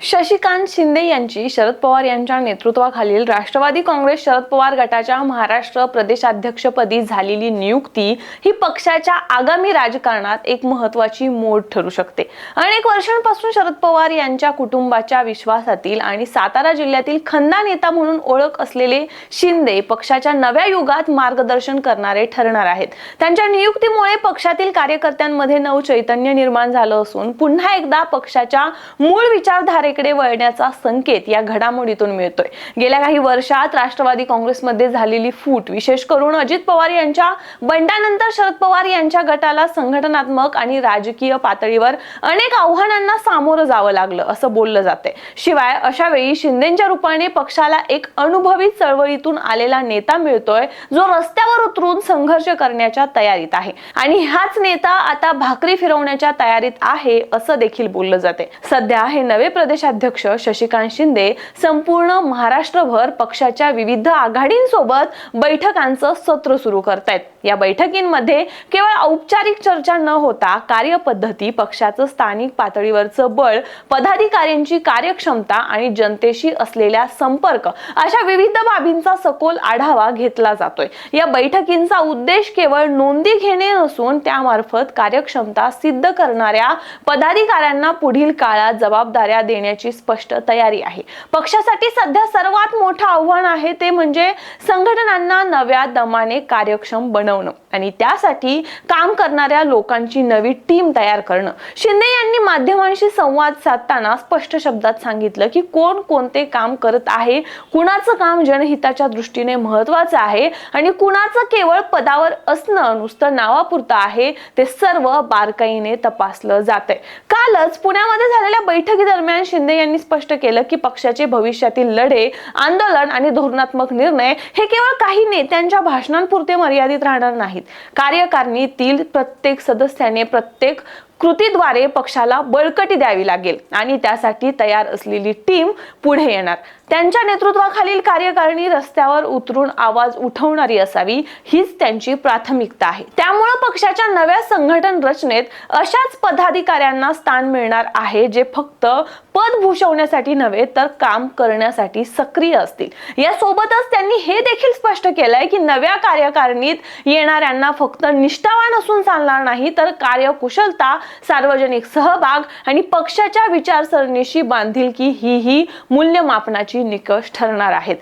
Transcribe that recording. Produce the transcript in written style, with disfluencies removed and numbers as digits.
शशिकांत शिंदे यांची शरद पवार यांच्या नेतृत्वाखालील राष्ट्रवादी काँग्रेस शरद पवार गटाच्या महाराष्ट्र प्रदेशाध्यक्षपदी झालेली नियुक्ती ही पक्षाच्या आगामी राजकारणात एक महत्त्वाची मोड ठरू शकते। अनेक वर्षांपासून शरद पवार यांच्या कुटुंबाच्या विश्वासातील आणि सातारा जिल्ह्यातील खंदा नेता म्हणून ओळख असलेले शिंदे पक्षाच्या नव्या युगात मार्गदर्शन करणारे ठरणार आहेत। त्यांच्या नियुक्तीमुळे पक्षातील कार्यकर्त्यांमध्ये नवचैतन्य निर्माण झालं असून पुन्हा एकदा पक्षाच्या मूळ विचारधारेकडे वळण्याचा संकेत या घडामोडीतून मिळतोय। गेल्या काही वर्षात राष्ट्रवादी काँग्रेसमध्ये झालेली फूट, विशेष करून अजित पवार यांच्या बंडानंतर शरद पवार यांच्या गटाला संघटनात्मक आणि राजकीय पातळीवर अनेक आव्हानांना सामोरं जावं लागलं असं बोललं जाते। शिवाय अशा वेळी शिंदेंच्या रूपाने पक्षाला एक अनुभवी चळवळीतून आलेला नेता मिळतोय, जो रस्त्यावर उतरून संघर्ष करण्याच्या तयारीत आहे आणि हाच नेता आता भाकरी फिरवण्याच्या तयारीत आहे असं देखील बोललं जाते। सध्या हे नवे प्रदेशाध्यक्ष शशिकांत शिंदे संपूर्ण महाराष्ट्रभर पक्षाच्या विविध आघाडींसोबत बैठकांचं सत्र सुरू करतायत। या बैठकींमध्ये केवळ औपचारिक चर्चा न होता कार्यपद्धती, पक्षाचं स्थानिक पातळीवरचं बळ, पदाधिकाऱ्यांची कार्यक्षमता आणि जनतेशी असलेला संपर्क अशा विविध बाबींचा सखोल आढावा घेतला जातोय। या बैठकींचा उद्देश केवळ नोंदी घेणे नसून त्यामार्फत कार्यक्षमता सिद्ध करणाऱ्या पदाधिकाऱ्यांना पुढील काळात जबाबदाऱ्या देण्याची स्पष्ट तयारी आहे। पक्षासाठी सध्या सर्वात मोठं आव्हान आहे ते म्हणजे संघटनांना नव्या दमाने कार्यक्षम बनवणं आणि त्यासाठी काम करणाऱ्या लोकांची नवी टीम तयार करणं। शिंदे यांनी माध्यमांशी संवाद साधताना स्पष्ट शब्दात सांगितलं की कोण कोणते काम करत आहे, कुणाचं काम जनहिताच्या दृष्टीने महत्त्वाचं आहे आणि कुणाचं केवळ पदावर असणं नुसतं नावापुरतं आहे ते सर्व बारकाईने तपासलं जातंय। कालच पुण्यामध्ये झालेल्या बैठकीदरम्यान शिंदे यांनी स्पष्ट केलं की पक्षाचे भविष्यातील लढे, आंदोलन आणि धोरणात्मक निर्णय हे केवळ काही नेत्यांच्या भाषणांपुरते मर्यादित राहणार नाहीत। कार्यकारिणीतील प्रत्येक सदस्याने प्रत्येक कृतीद्वारे पक्षाला बळकटी द्यावी लागेल आणि त्यासाठी तयार असलेली टीम पुढे येणार। त्यांच्या नेतृत्वाखालील कार्यकारिणी रस्त्यावर उतरून आवाज उठवणारी असावी, हीच त्यांची प्राथमिकता आहे। त्यामुळे पक्षाच्या नव्या संघटन रचनेत अशाच पदाधिकाऱ्यांना स्थान मिळणार आहे जे फक्त पद भूषवण्यासाठी नव्हे तर काम करण्यासाठी सक्रिय असतील। यासोबतच त्यांनी हे देखील स्पष्ट केलंय की नव्या कार्यकारिणीत येणाऱ्यांना फक्त निष्ठावान असून चालणार नाही तर कार्यकुशलता, सार्वजनिक सहभाग आणि पक्षाच्या विचारसरणीशी बांधिलकी ही मूल्यमापनाची निकष ठरणार आहेत।